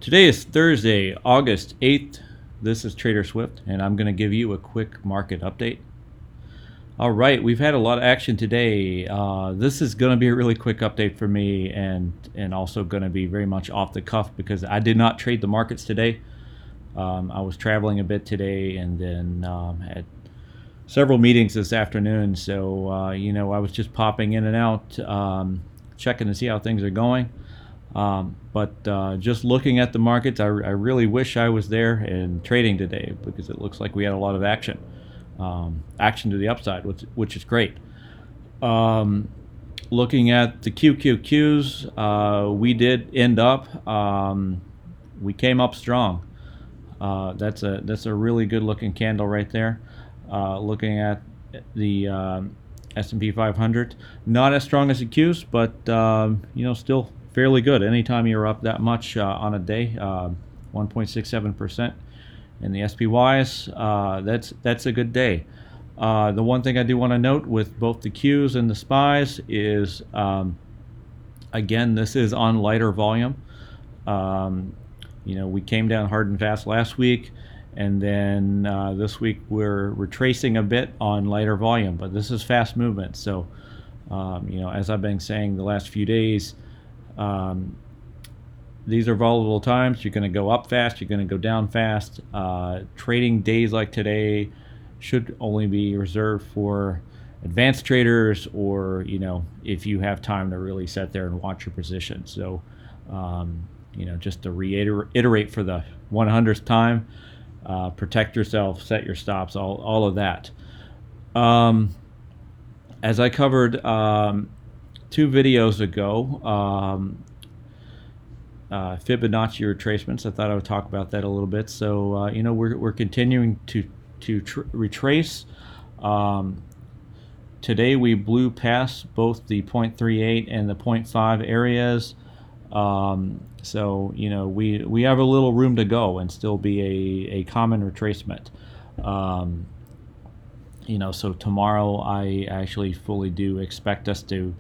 Today is Thursday, August 8th. This is TraderSwift, and I'm going to give you a quick market update. All right, we've had a lot of action today. This is going to be a really quick update for me, and also going to be very much off the cuff because I did not trade the markets today. I was traveling a bit today, and then had several meetings this afternoon. So I was just popping in and out, checking to see how things are going. But just looking at the markets, I really wish I was there and trading today because it looks like we had a lot of action to the upside, which is great. Looking at the QQQs, we did end up, we came up strong. That's a really good looking candle right there. Looking at the S&P 500, not as strong as the Qs, but still fairly good. Anytime you're up that much on a day, 1.67%, and the SPYs, that's a good day. The one thing I do want to note with both the Qs and the SPYs is, again, this is on lighter volume. We came down hard and fast last week, and then this week we're retracing a bit on lighter volume, but this is fast movement. So, as I've been saying the last few days, these are volatile times. You're going to go up fast, you're going to go down fast. Trading days like today should only be reserved for advanced traders, or if you have time to really sit there and watch your position. So just to reiterate for the 100th time, protect yourself, set your stops, all of that. As I covered 2 videos ago, Fibonacci retracements, I thought I would talk about that a little bit. So we're continuing to retrace. Today we blew past both the 0.38 and the 0.5 areas. So we have a little room to go and still be a common retracement. So tomorrow I actually fully do expect us to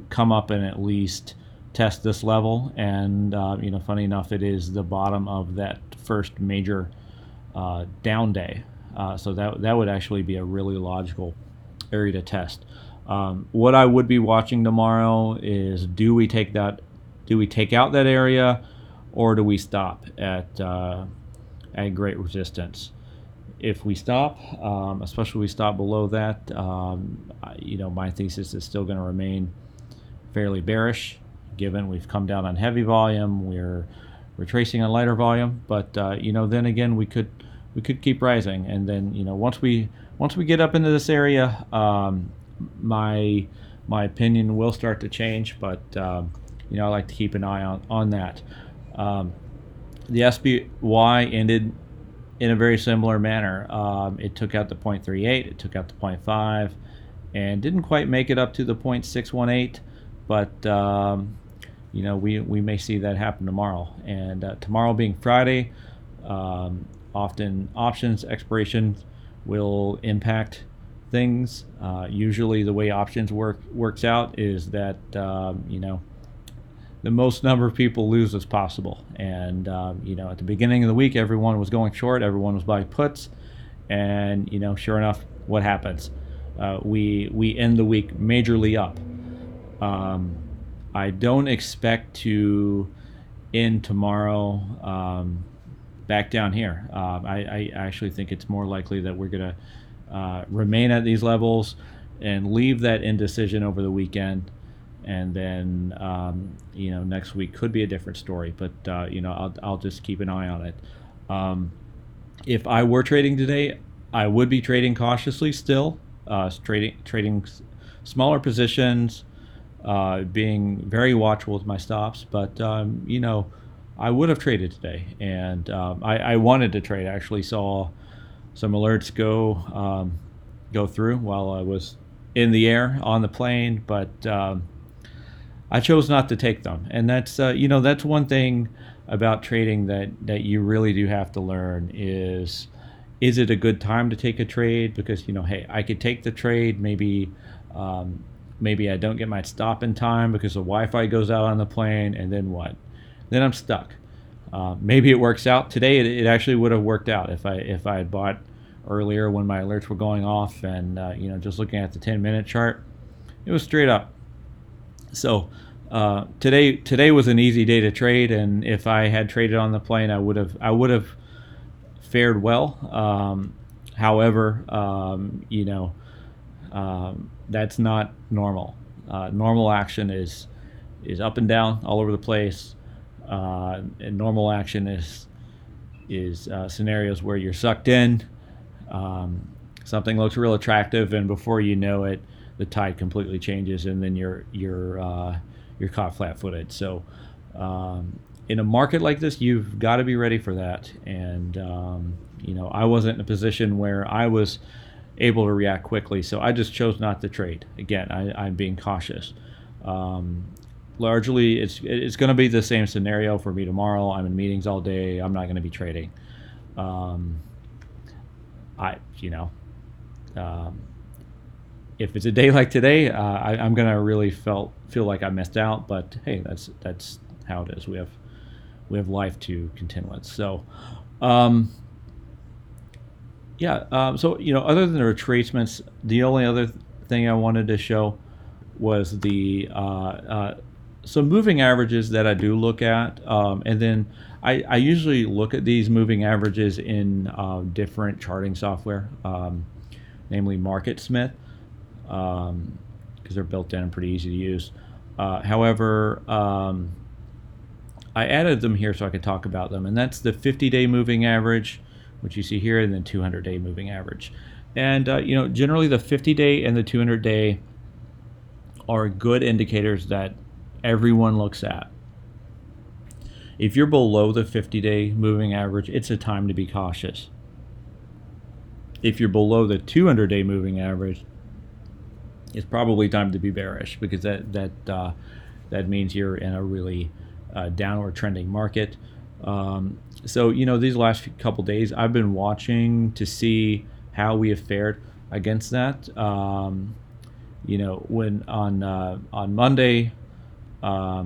come up and at least test this level. And funny enough, it is the bottom of that first major down day. So that would actually be a really logical area to test. What I would be watching tomorrow is, do we take out that area, or do we stop at great resistance? If we stop, especially if we stop below that, my thesis is still going to remain fairly bearish, given we've come down on heavy volume, we're retracing on lighter volume. But then again, we could keep rising, and then once we get up into this area, my opinion will start to change. But I like to keep an eye on that. The SPY ended in a very similar manner. It took out the 0.38, it took out the 0.5, and didn't quite make it up to the 0.618. But we may see that happen tomorrow. And tomorrow being Friday, often options expirations will impact things. Usually the way options works out is that the most number of people lose as possible. And at the beginning of the week, everyone was going short, everyone was buying puts, and sure enough, what happens? We end the week majorly up. I don't expect to end tomorrow back down here. I actually think it's more likely that we're going to remain at these levels and leave that indecision over the weekend. And then next week could be a different story, but I'll just keep an eye on it. If I were trading today, I would be trading cautiously still, trading smaller positions, being very watchful with my stops. But I would have traded today, and I wanted to trade. I actually saw some alerts go through while I was in the air on the plane, but I chose not to take them. And that's that's one thing about trading that you really do have to learn is it a good time to take a trade? Because hey, I could take the trade, maybe I don't get my stop in time because the Wi-Fi goes out on the plane, and then what? Then I'm stuck. Maybe it works out today. It actually would have worked out if I had bought earlier when my alerts were going off, and just looking at the 10-minute chart, it was straight up. So today was an easy day to trade, and if I had traded on the plane, I would have fared well. However, that's not normal. Normal action is up and down all over the place. And normal action is scenarios where you're sucked in. Something looks real attractive, and before you know it, the tide completely changes, and then you're caught flat-footed. So in a market like this, you've got to be ready for that. And I wasn't in a position where I was able to react quickly, so I just chose not to trade. Again, I'm being cautious. Largely, it's going to be the same scenario for me tomorrow. I'm in meetings all day. I'm not going to be trading. If it's a day like today, I'm going to really feel like I missed out. But hey, that's how it is. We have life to contend with. So, so other than the retracements, the only other thing I wanted to show was the some moving averages that I do look at, and then I usually look at these moving averages in different charting software, namely MarketSmith, because they're built in and pretty easy to use. However, I added them here so I could talk about them, and that's the 50-day moving average, which you see here, and then 200-day moving average. And generally the 50-day and the 200-day are good indicators that everyone looks at. If you're below the 50-day moving average, it's a time to be cautious. If you're below the 200-day moving average, it's probably time to be bearish, because that means you're in a really downward trending market. So these last couple days, I've been watching to see how we have fared against that. When on Monday, I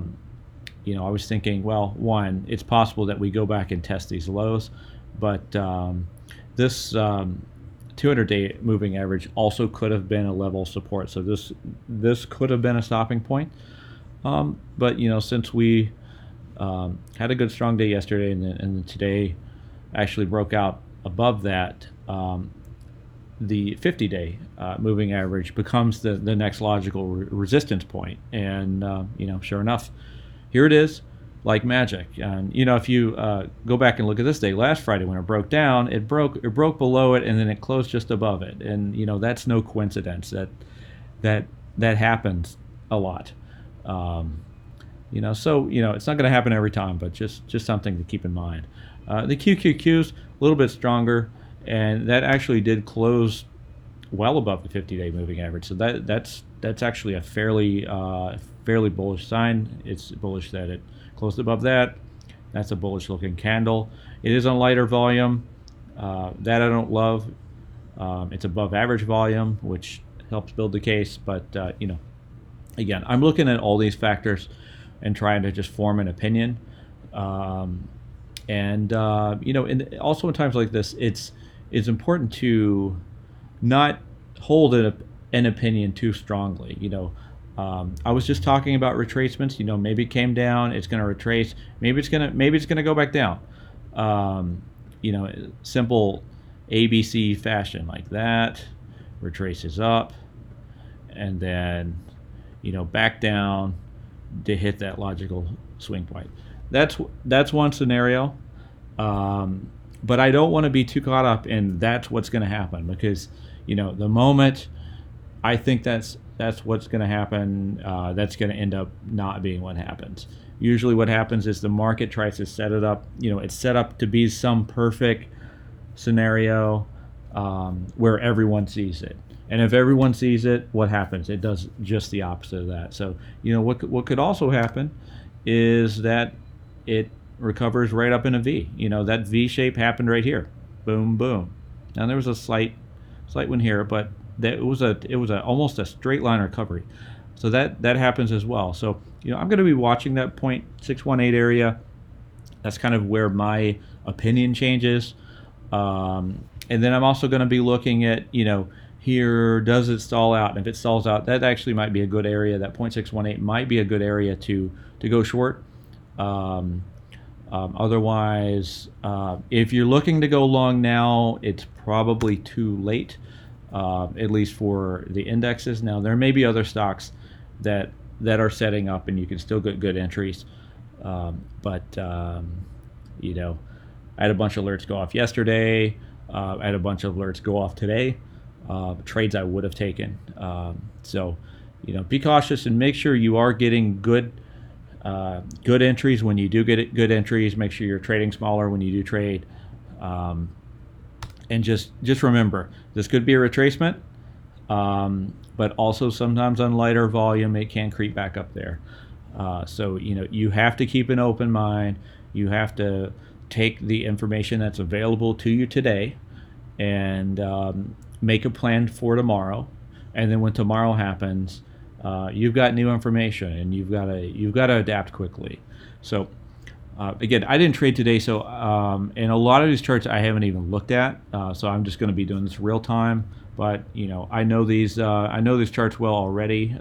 was thinking, well, one, it's possible that we go back and test these lows, but this 200-day moving average also could have been a level of support. So this could have been a stopping point. But since we had a good strong day yesterday, and then today actually broke out above that, the 50-day moving average becomes the next logical resistance point. And sure enough, here it is, like magic. And if you go back and look at this day, last Friday when it broke down, it broke below it, and then it closed just above it. And that's no coincidence. That happens a lot. So it's not going to happen every time, but just something to keep in mind. The QQQ's a little bit stronger, and that actually did close well above the 50-day moving average. So that's actually a fairly bullish sign. It's bullish that it closed above that. That's a bullish looking candle. It is on lighter volume. That I don't love. It's above average volume, which helps build the case. But again, I'm looking at all these factors and trying to just form an opinion. And also in times like this, it's important to not hold an opinion too strongly. I was just talking about retracements. Maybe it came down, it's going to retrace. Maybe it's going to go back down. Simple ABC fashion like that, retraces up, and then back down to hit that logical swing point. That's one scenario. But I don't want to be too caught up in that's what's going to happen, because the moment I think that's what's going to happen, that's going to end up not being what happens. Usually what happens is the market tries to set it up, it's set up to be some perfect scenario where everyone sees it. And if everyone sees it, what happens? It does just the opposite of that. So what could also happen is that it recovers right up in a V. That V shape happened right here. Boom, boom. Now there was a slight one here, but it was almost a straight line recovery. So that happens as well. So I'm going to be watching that 0.618 area. That's kind of where my opinion changes. And then I'm also going to be looking at, here, does it stall out? And if it stalls out, that actually might be a good area. That 0.618 might be a good area to go short. Otherwise, if you're looking to go long now, it's probably too late, at least for the indexes. Now, there may be other stocks that are setting up, and you can still get good entries. But I had a bunch of alerts go off yesterday. I had a bunch of alerts go off today. Trades I would have taken. So, be cautious and make sure you are getting good entries when you do get good entries. Make sure you're trading smaller when you do trade. And just remember, this could be a retracement, but also sometimes on lighter volume, it can creep back up there. So, you have to keep an open mind. You have to take the information that's available to you today and make a plan for tomorrow. And then when tomorrow happens, you've got new information, and you've got to adapt quickly. So again, I didn't trade today, so and a lot of these charts I haven't even looked at, so I'm just going to be doing this real time. But I know these charts well already.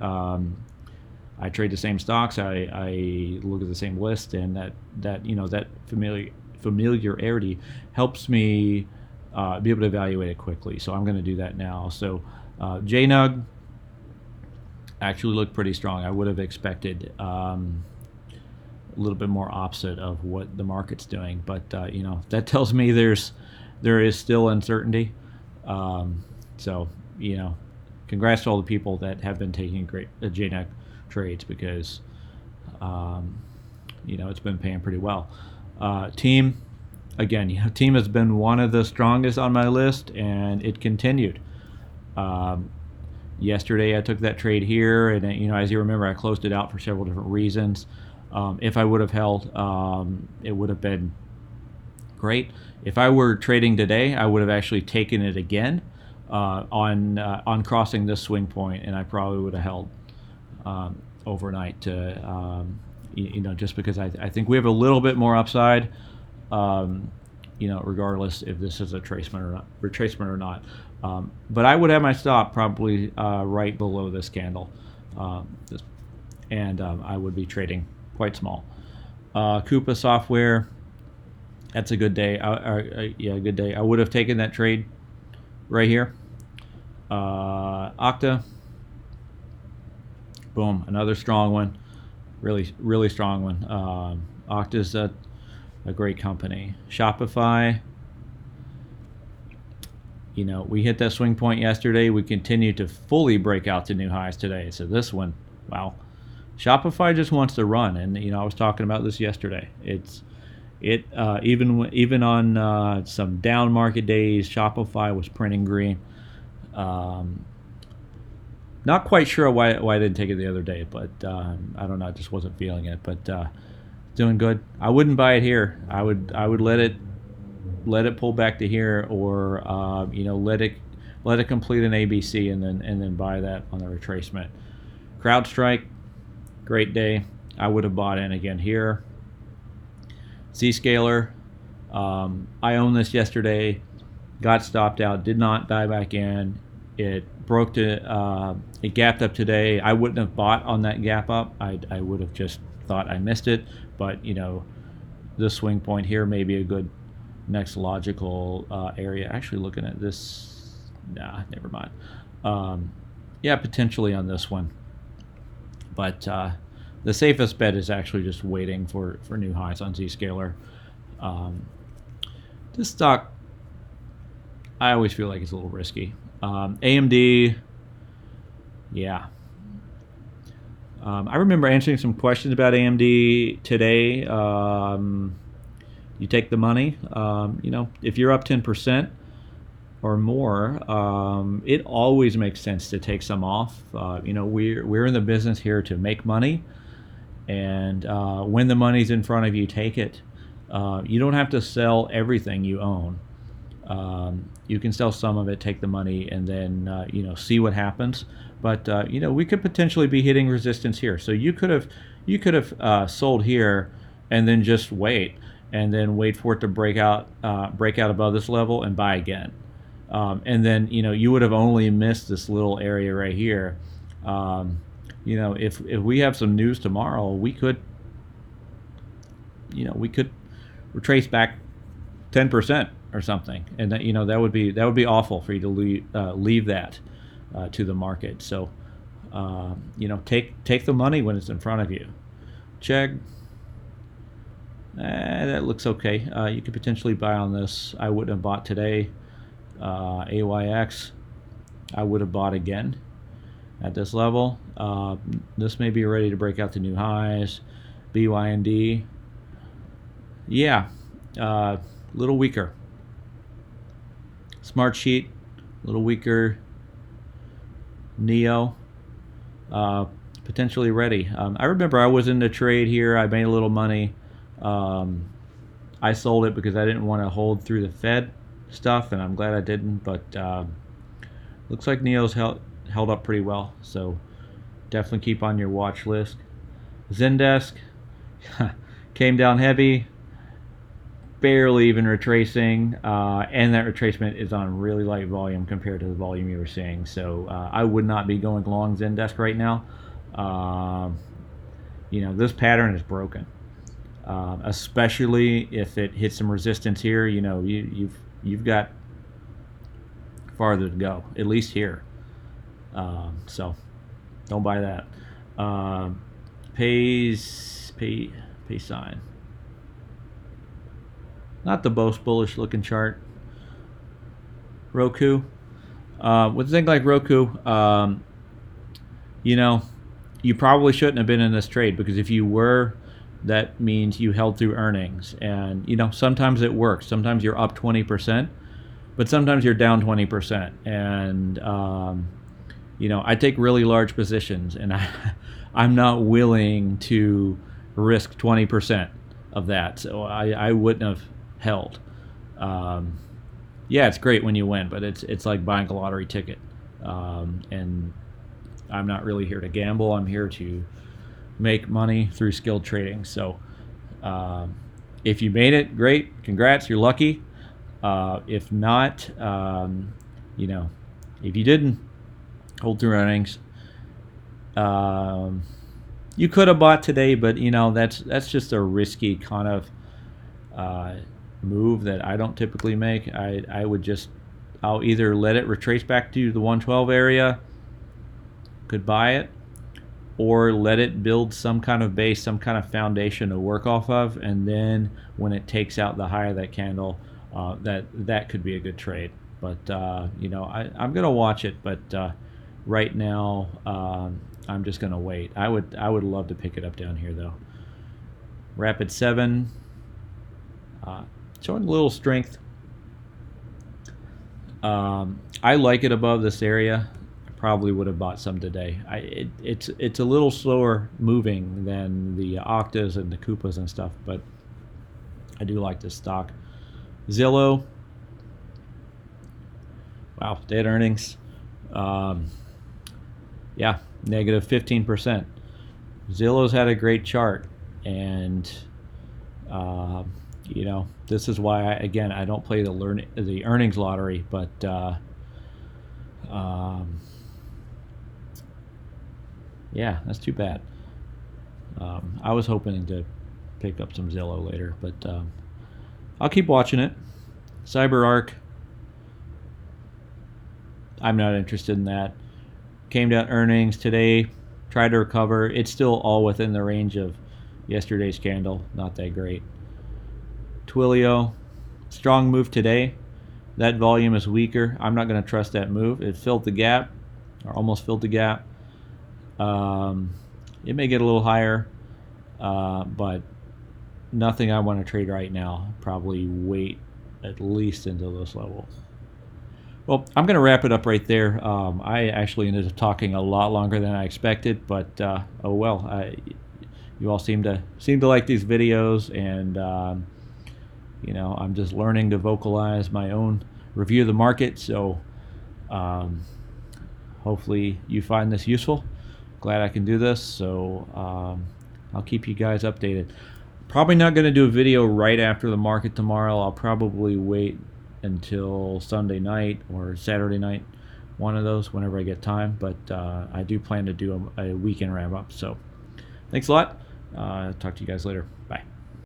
I trade the same stocks. I look at the same list, and that familiarity helps me be able to evaluate it quickly. So I'm going to do that now. So JNUG actually looked pretty strong. I would have expected a little bit more opposite of what the market's doing, but that tells me there is still uncertainty. So congrats to all the people that have been taking great JNUG trades, because it's been paying pretty well. Team, again, Team has been one of the strongest on my list, and it continued. Yesterday I took that trade here, and as you remember, I closed it out for several different reasons. If I would have held, it would have been great. If I were trading today, I would have actually taken it again on crossing this swing point, and I probably would have held overnight to just because I think we have a little bit more upside, regardless if this is a retracement or not. But I would have my stop probably right below this candle, and I would be trading quite small. Coupa Software, that's a good day. Good day. I would have taken that trade right here. Okta, boom, another strong one, really strong one. Okta's a great company. Shopify, we hit that swing point yesterday. We continue to fully break out to new highs today. So this one, wow, Shopify just wants to run, and I was talking about this yesterday. Even on some down market days, Shopify was printing green. Not quite sure why I didn't take it the other day, but I don't know. I just wasn't feeling it. But doing good. I wouldn't buy it here. I would let it pull back to here, or let it complete an ABC and then buy that on the retracement. CrowdStrike, great day. I would have bought in again here. Zscaler, I owned this yesterday, got stopped out, did not buy back in. It broke it gapped up today. I wouldn't have bought on that gap up. I would have just thought I missed it. But this swing point here may be a good next logical area. Actually, looking at this, nah, never mind. Yeah, potentially on this one. But the safest bet is actually just waiting for new highs on Zscaler. This stock, I always feel like it's a little risky. AMD, yeah. I remember answering some questions about AMD today. You take the money. If you're up 10% or more, it always makes sense to take some off. We're in the business here to make money, and when the money's in front of you, take it. You don't have to sell everything you own. You can sell some of it, take the money, and then see what happens. But we could potentially be hitting resistance here. So you could have sold here and then just wait and then wait for it to break out above this level and buy again. And then you would have only missed this little area right here. If we have some news tomorrow, we could retrace back 10% or something, and that would be awful for you to leave that to the market. So take the money when it's in front of you. Check. That looks okay. You could potentially buy on this. I wouldn't have bought today. AYX, I would have bought again at this level. This may be ready to break out to new highs. BYND, yeah, little weaker. Smart Sheet, a little weaker. Neo, potentially ready. I remember I was in the trade here. I made a little money. I sold it because I didn't want to hold through the Fed stuff, and I'm glad I didn't. But looks like Neo's held up pretty well, so definitely keep on your watch list. Zendesk came down heavy, barely even retracing, and that retracement is on really light volume compared to the volume you were seeing. So I would not be going long Zendesk right now. This pattern is broken, especially if it hits some resistance here. You've got farther to go, at least here. So don't buy that. Pay sign. Not the most bullish looking chart. Roku. With a thing like Roku, you probably shouldn't have been in this trade, because if you were, that means you held through earnings. And sometimes it works. Sometimes you're up 20%, but sometimes you're down 20%. And I take really large positions, and I'm not willing to risk 20% of that. So I wouldn't have held. Yeah, it's great when you win, but it's like buying a lottery ticket. And I'm not really here to gamble. I'm here to make money through skilled trading. So if you made it, great, congrats, you're lucky. If not, if you didn't hold through earnings, you could have bought today, but that's just a risky kind of move that I don't typically make. I'll either let it retrace back to the 112 area, could buy it, or let it build some kind of base, some kind of foundation to work off of, and then when it takes out the high of that candle, that could be a good trade. But I'm gonna watch it, but right now I'm just gonna wait. I would love to pick it up down here though. Rapid 7, showing a little strength. I like it above this area. I probably would have bought some today. It's a little slower moving than the Octas and the Koopas and stuff, but I do like this stock. Zillow, wow, dead earnings. Yeah, negative 15%. Zillow's had a great chart, and this is why I don't play the earnings lottery, but yeah, that's too bad. I was hoping to pick up some Zillow later, but I'll keep watching it. CyberArk, I'm not interested in that. Came down earnings today, tried to recover. It's still all within the range of yesterday's candle, not that great. Twilio, strong move today. That volume is weaker. I'm not going to trust that move. It filled the gap, or almost filled the gap. It may get a little higher, but nothing I want to trade right now. Probably wait at least until this level. Well, I'm going to wrap it up right there. I actually ended up talking a lot longer than I expected, but oh well. You all seem to like these videos, and I'm just learning to vocalize my own review of the market. So hopefully you find this useful. Glad I can do this. So I'll keep you guys updated. Probably not going to do a video right after the market tomorrow. I'll probably wait until Sunday night or Saturday night, one of those, whenever I get time. But I do plan to do a weekend wrap up. So thanks a lot. Talk to you guys later. Bye.